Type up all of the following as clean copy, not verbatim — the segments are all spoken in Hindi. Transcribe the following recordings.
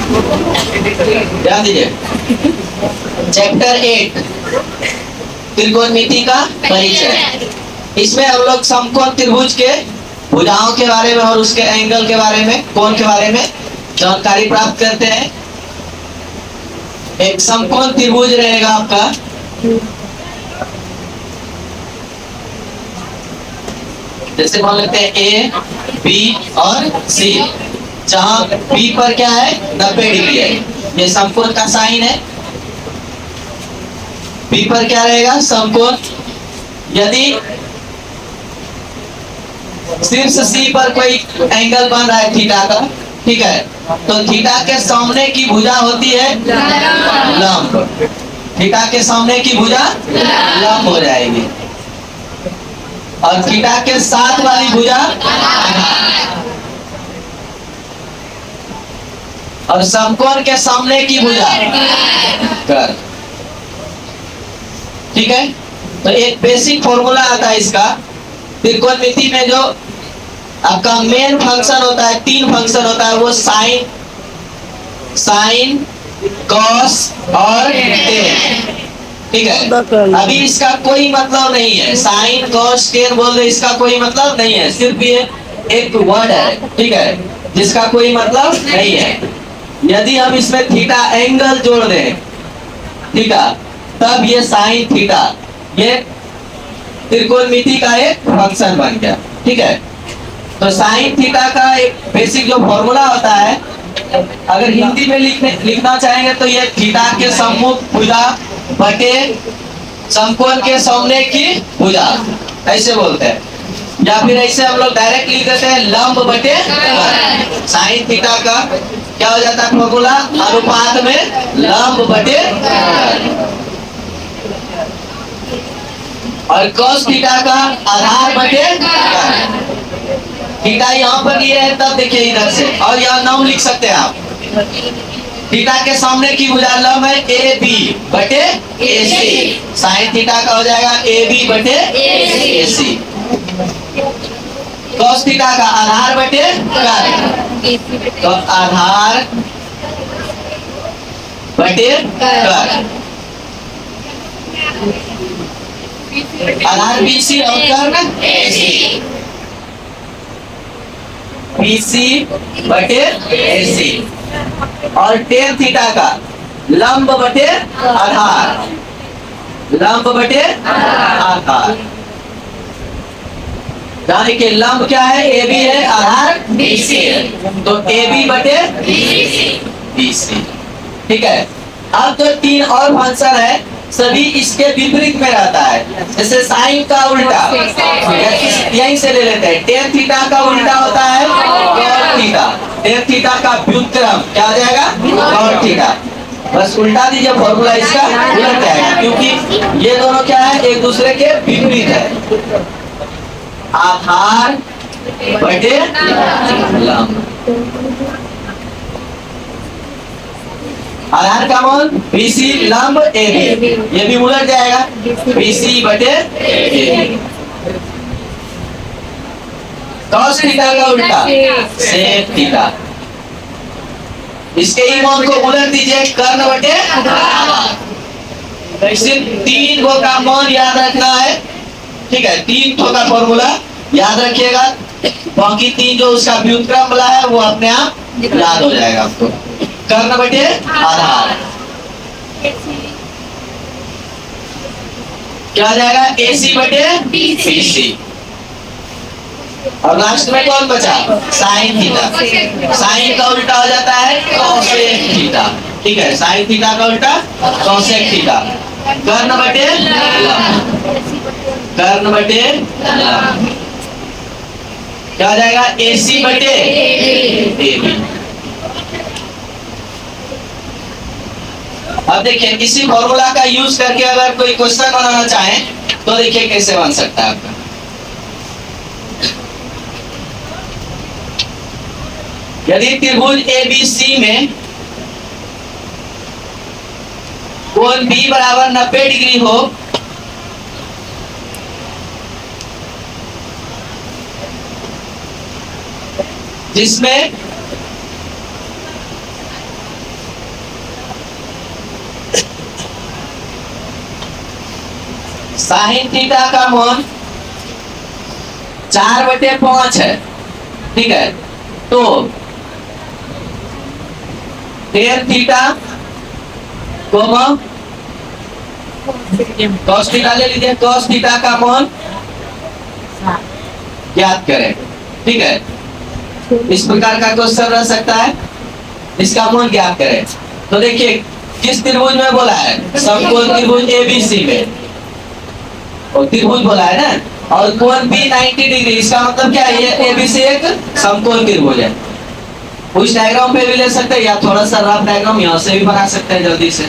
ध्यान दीजिए, चैप्टर 8 त्रिकोणमिति का परिचय। इसमें हम लोग समकोण त्रिभुज के भुजाओं के बारे में और उसके एंगल के बारे में, कोण के बारे में जानकारी प्राप्त करते हैं। एक समकोण त्रिभुज रहेगा आपका, जैसे मान लेते हैं ए, बी और सी, जहां बी पर क्या है 90 डिग्री है, ये समकोण का साइन है। बी पर क्या रहेगा समकोण। यदि शीर्ष सी पर कोई एंगल बन रहा है थीटा का, ठीक है, तो थीटा के सामने की भुजा होती है लंब। थीटा के सामने की भुजा लंब हो जाएगी और थीटा के साथ वाली भुजा और समकोण के सामने की भुजा कर। ठीक है, तो एक बेसिक फॉर्मूला आता है इसका। त्रिकोणमिति में जो आपका मेन फंक्शन होता है, 3 फंक्शन होता है, वो साइन, कॉस और टेन। ठीक है, अभी इसका कोई मतलब नहीं है, साइन कॉस टेन बोल रहे, इसका कोई मतलब नहीं है, सिर्फ ये एक वर्ड है, ठीक है, जिसका कोई मतलब नहीं है। यदि हम इसमें थीटा एंगल जोड़ दें, थीटा, तब ये साइन थीटा, ये त्रिकोणमिति का एक फंक्शन बन गया। ठीक है, तो साइन थीटा का एक बेसिक जो फॉर्मूला होता है, अगर हिंदी में लिखना चाहेंगे तो ये थीटा के सम्मुख भुजा बटे समकोण के सामने की भुजा, ऐसे बोलते हैं। या फिर ऐसे हम लोग डायरेक्ट लिख देते हैं लंब बटे साइन थीटा का क्या हो जाता है फॉर्मूला, अनुपात में लंब बटे और cos थीटा का आधार बटे थीटा यहाँ पर ये है, तब देखिए इधर से, और यहाँ नाम लिख सकते हैं आप। थीटा के सामने की भुजा लंब है ए बी बटे ए सी, साइन थीटा का हो जाएगा ए बी बटे ए सी। cos थीटा का आधार बटे कर, तो आधार बटे कर, आधार बीसी और कर एसी, बीसी बटे एसी, और टेन थीटा का लंब बटे आधार, लंब बटे आधार। यानी कि लंब क्या है, ए बी है, आधार बीसी है, तो ए बी बटे बीसी। ठीक है, अब जो 3 और फंक्शन है सभी इसके विपरीत में रहता है। जैसे साइन का उल्टा यहीं से ले लेते हैं, टेन थीटा का उल्टा होता है कॉट थीटा, टेन थीटा का व्युत्क्रम क्या हो जाएगा कॉट थीटा। बस उल्टा दीजिए, फॉर्मूला इसका उलट जाएगा, क्योंकि ये दोनों क्या है एक दूसरे के विपरीत है। आधार बटे लंब, आधार का मान बीसी लंब ए बी, ये भी उलट जाएगा बीसी बटे ए बी। cos थीटा का उल्टा सेक थीटा, इसके ही मान को उलट दीजिए कर्ण बटे आधार। सिर्फ 3 गो का मान याद रखना है, ठीक है, 3 ठो का फॉर्मूला याद रखिएगा, बाकी 3 जो उसका व्युत्क्रम वाला है वो अपने आप याद हो जाएगा आपको। कर्ण बटे आधार क्या हो जाएगा एसी बटे बीसी, और लास्ट में कौन बचा साइन थीटा, साइन का उल्टा हो जाता है कोसेक थीटा। ठीक है, साइन थीटा का उल्टा कोसेक थीटा, कर्ण बटे लंब, कर्ण बटे लंब क्या हो जाएगा एसी बटे एबी। अब देखिए इसी फॉर्मूला का यूज करके अगर कोई क्वेश्चन बनाना चाहे तो देखिए कैसे बन सकता है आपका। यदि त्रिभुज ABC में कोण B बराबर 90 डिग्री हो, जिसमें साइन थीटा का मान 4/5 है, ठीक है। तो टेन थीटा कॉस थीटा ले लीजिए, कॉस थीटा का मान ज्ञात करें, ठीक है। इस प्रकार का क्वेश्चन रह सकता है, इसका मान ज्ञात करें। तो देखिए किस त्रिभुज में बोला है, समकोण त्रिभुज एबीसी में, और त्रिभुज बोला है ना, और कोण भी 90 डिग्री, इसका मतलब क्या है, ये एबीसी एक समकोण त्रिभुज है। उस डायग्राम पे भी ले सकते हैं, या थोड़ा सा रफ डायग्राम यहाँ से भी बना सकते हैं जल्दी से।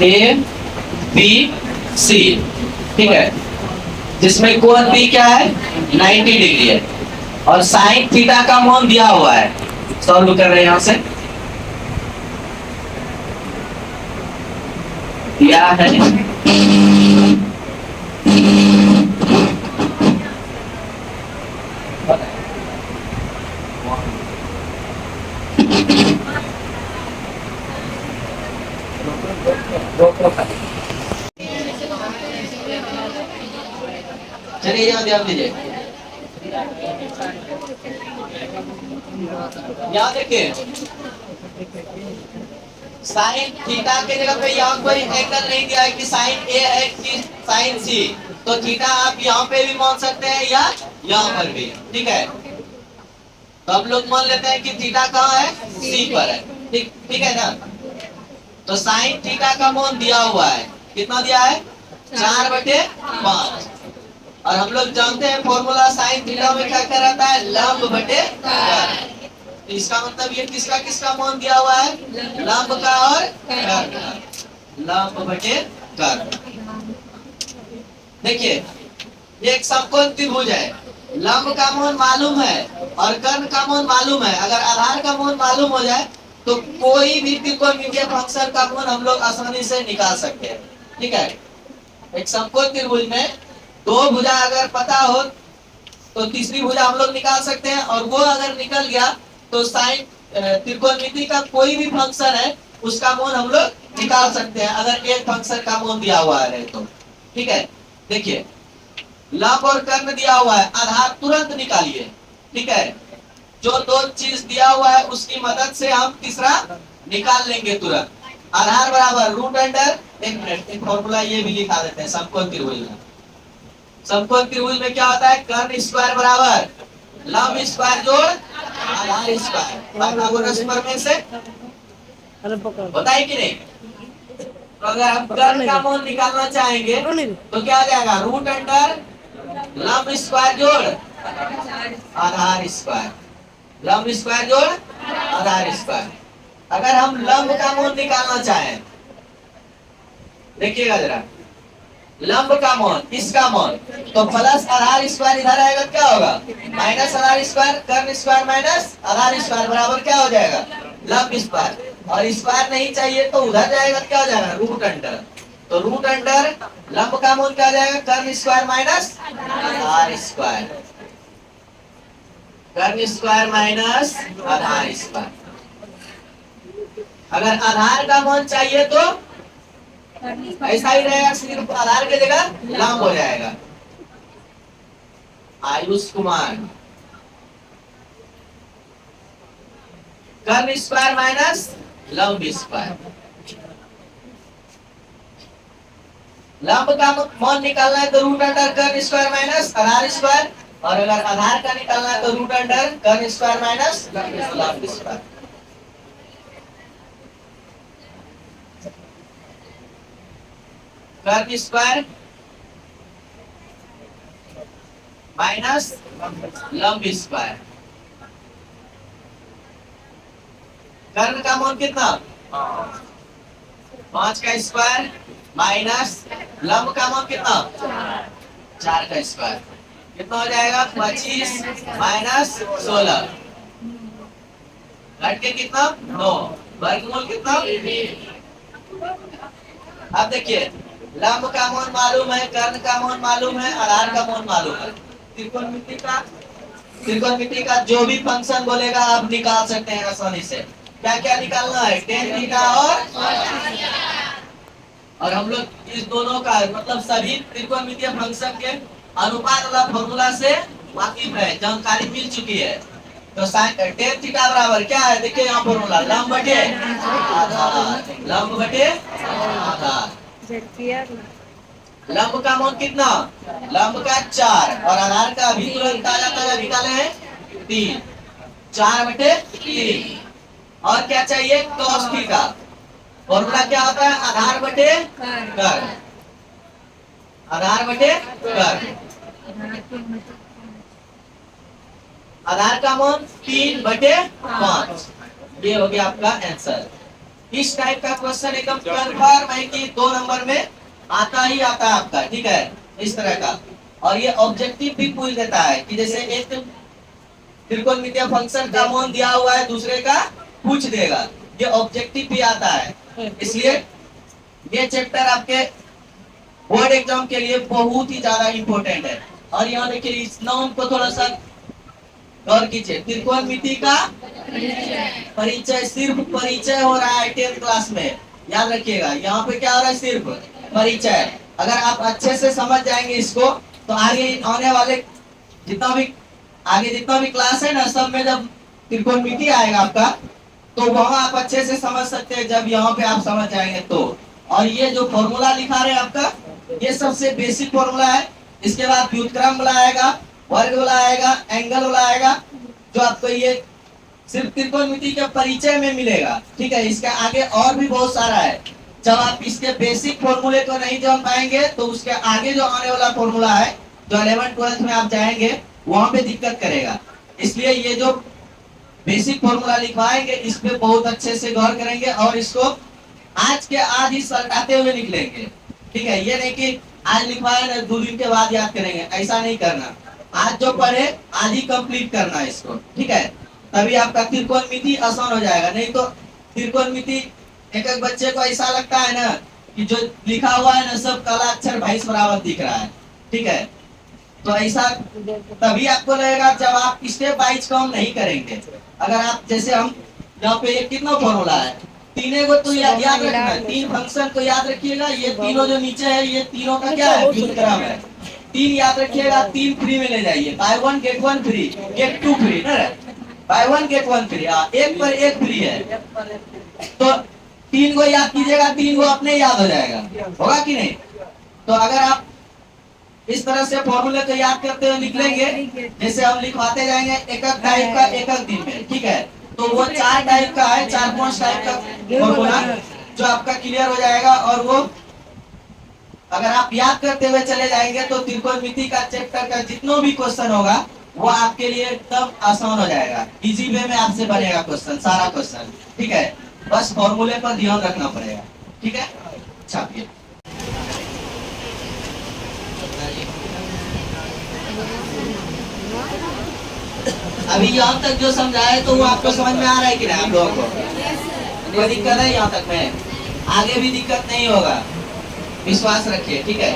ए बी सी, ठीक है, जिसमें कोण बी क्या है 90 डिग्री है, और साइन थीटा का मान दिया हुआ है। सॉल्व कर रहे हैं यहां से, दिया है चलिए यहाँ ध्यान दीजिए, यहाँ देखिए साइन थीटा के जगह पे यहाँ कोई एंगल नहीं दिया है कि साइन ए है कि साइन सी, तो थीटा आप यहाँ पे भी मान सकते हैं या यहाँ पर भी, ठीक है। तो हम लोग मान लेते हैं कि थीटा कहाँ है, सी पर है, ठीक ठीक है ना। तो साइन थीटा का मान दिया हुआ है, कितना दिया है 4/5, और हम लोग जानते हैं फॉर्मूला साइन थीटा में क्या क्या रहता है, लंब बटे कर्ण। इसका मतलब ये किसका किसका मान दिया हुआ है, लंब का और कर्ण का, लंब बटे कर्ण। देखिए ये एक समकोण त्रिभुज है, लंब का मान मालूम है और कर्ण का मान मालूम है। अगर आधार का मान मालूम हो जाए तो कोई भी त्रिकोणमितीय फंक्शन का मान हम लोग आसानी से निकाल सकते हैं, ठीक है। एक समकोण त्रिभुज में दो भुजा अगर पता हो तो तीसरी भुजा हम लोग निकाल सकते हैं, और वो अगर निकल गया तो साइन त्रिकोणमिति का कोई भी फंक्शन है उसका मान हम लोग निकाल सकते हैं, अगर एक फंक्शन का मान दिया हुआ है तो, ठीक है। देखिए लंब और कर्ण दिया हुआ है, आधार तुरंत निकालिए, ठीक है। जो दो चीज दिया हुआ है उसकी मदद से हम तीसरा निकाल लेंगे तुरंत। आधार बराबर रूट अंडर, एक मिनट एक फॉर्मूला ये भी लिखा देते हैं समकोण त्रिभुज में। समकोण त्रिभुज में क्या होता है, कर्ण स्क्वायर बराबर लंब स्क्वायर जोड़ आधार स्क्वायर। पाइथागोरस प्रमेय से होता है कि नहीं। तो अगर हम कर्ण का मान निकालना चाहेंगे तो क्या आ जाएगा, रूट अंडर लंब स्क्वायर जोड़ आधार स्क्वायर, लंब स्क्वायर जोड़ आधार स्क्वायर। अगर हम लंब का मान निकालना चाहें, देखिएगा जरा, लंब का मान इसका मान, तो प्लस आधार स्क्वायर इधर आएगा, क्या होगा माइनस आधार स्क्वायर, कर्ण स्क्वायर माइनस आधार स्क्वायर बराबर क्या हो जाएगा लंब स्क्वायर, और स्क्वायर नहीं चाहिए तो उधर जाएगा, क्या हो जाएगा रूट अंडर। तो रूट अंडर लंब का मान क्या हो जाएगा, कर्ण स्क्वायर माइनस आधार स्क्वायर, कर्ण स्क्वायर माइनस आधार स्क्वायर। अगर आधार का मान चाहिए तो ऐसा ही रहेगा, सिर्फ आधार की जगह लंब हो जाएगा। आयुष कुमार, कर्ण स्क्वायर माइनस लंब स्क्वायर। लंब का मान निकालना है तो रूट अंडर कर्ण स्क्वायर माइनस आधार स्क्वायर, और अगर आधार का निकालना है तो रूट अंडर कर्ण स्क्वायर माइनस लंब स्क्वायर। कर्ण स्क्वायर माइनस लंब स्क्वायर, कर्ण का मान कितना 5 का स्क्वायर माइनस लंब का मान कितना 4 का स्क्वायर, कितना हो जाएगा 25 माइनस 16, घट के कितना 9, वर्गमूल कितना। अब देखिए लंब का मान मालूम है, कर्ण का मान मालूम है, आधार का मान मालूम है। त्रिकोणमिति का जो भी फंक्शन बोलेगा आप निकाल सकते हैं आसानी से। क्या क्या निकालना है, टेन थीटा और हम लोग इस दोनों का मतलब सभी त्रिकोणमितीय फंक्शन के अनुपात वाला फॉर्मूला से वाकिफ है, जानकारी मिल चुकी है। तो टेन थीटा बराबर क्या है, देखिए यहाँ फॉर्मूला लंब बटे आधार, लंब बटे आधार। लंब का मान कितना, लंब का 4 और आधार का अभी तुरंत ताजा ताजा निकाले हैं 3, 4/3। और क्या चाहिए, cos थीटा। फॉर्मूला क्या होता है, आधार बटे कर्ण, आधार बटे कर्ण। आधार का मान 3/5। ये हो गया आपका आंसर। इस टाइप का क्वेश्चन एकदम कंफर्म है कि 2 नंबर में आता ही आता है आपका, ठीक है, इस तरह का। और ये ऑब्जेक्टिव भी पूछ देता है कि जैसे एक त्रिकोणमितीय फंक्शन का मान दिया हुआ है, दूसरे का पूछ देगा, ये ऑब्जेक्टिव भी आता है। इसलिए ये चैप्टर आपके बोर्ड एग्जाम के लिए बहुत ही ज्यादा इंपॉर्टेंट है। और यहाँ देखिए इस नाम को थोड़ा सा गौर कीजिए, त्रिकोणमिति का परिचय, सिर्फ परिचय हो रहा है 10th क्लास में, याद रखिएगा। यहाँ पे क्या हो रहा है, सिर्फ परिचय। अगर आप अच्छे से समझ जाएंगे इसको तो आगे आने वाले जितना भी क्लास है ना, सब में जब त्रिकोणमिति आएगा आपका तो वहां आप अच्छे से समझ सकते हैं, जब यहाँ पे आप समझ जाएंगे तो। और ये जो फॉर्मूला लिखा रहे हैं आपका, ये सबसे बेसिक फॉर्मूला है। इसके बाद व्युत्क्रम वाला आएगा, वर्ग वाला आएगा, एंगल वाला आएगा, जो आपको ये सिर्फ त्रिकोणमिति के परिचय में मिलेगा, ठीक है। इसके आगे और भी बहुत सारा है। जब आप इसके बेसिक फॉर्मूले को नहीं जान पाएंगे तो उसके आगे जो आने वाला फॉर्मूला है, जो 11th 12th में आप जाएंगे वहां पे दिक्कत करेगा। इसलिए ये जो बेसिक फॉर्मूला लिखवाएंगे इस पे बहुत अच्छे से गौर करेंगे और इसको आज के आज ही सलटाते हुए निकलेंगे, ठीक है। ये नहीं कि आज लिखवाए ना 2 दिन के बाद याद करेंगे, ऐसा नहीं करना। आज जो पढ़े आज ही कंप्लीट करना है इसको, ठीक है। तभी आपका त्रिकोणमिति आसान हो जाएगा। नहीं तो त्रिकोणमिति एक एक बच्चे को ऐसा लगता है ना कि जो लिखा हुआ है ना सब काला अक्षर भैंस बराबर दिख रहा है, ठीक है। तो ऐसा तभी आपको लगेगा जब आप स्टेप वाइज काम नहीं करेंगे। अगर आप जैसे हम यहाँ पे ये कितना फॉर्मूला है, तीनों को तो याद रखना है, 3 फंक्शन को याद रखिएगा। ये तीनों जो नीचे है ये तीनों का क्या है, व्युत्क्रम है। 3 याद रखिएगा, 3 फ्री में ले जाइए, buy 1 get 1 free, get 2 free ना, बाय 1 गेट 1 फ्री, एक पर एक फ्री है। तो 3 को याद कीजिएगा, 3 को अपने याद हो जाएगा, होगा कि नहीं। तो अगर आप इस तरह से फॉर्मूले को याद करते हुए निकलेंगे, जैसे हम लिखवाते जाएंगे एक एक टाइप का एक एक दिन में, ठीक है। तो वो 4 टाइप का है, 4-5 टाइप का फॉर्मूला जो आपका क्लियर हो जाएगा। और वो अगर आप याद करते हुए चले जाएंगे तो त्रिकोणमिति का चैप्टर का जितना भी क्वेश्चन होगा वो आपके लिए एकदम आसान हो जाएगा। इजी वे में आपसे बनेगा क्वेश्चन, सारा क्वेश्चन, ठीक है। बस फॉर्मूले पर ध्यान रखना पड़ेगा, ठीक है। छापिए। अभी यहाँ तक जो समझाए तो वो आपको समझ में आ रहा है कि नहीं, आप लोगों को कोई दिक्कत है यहाँ तक में, आगे भी दिक्कत नहीं होगा, विश्वास रखिए, ठीक है।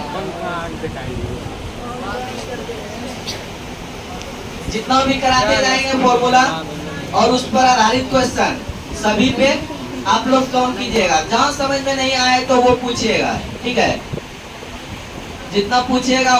जितना भी कराते जाएंगे फॉर्मूला और उस पर आधारित क्वेश्चन सभी पे आप लोग काम कीजिएगा। जहाँ समझ में नहीं आए तो वो पूछिएगा, ठीक है। जितना पूछिएगा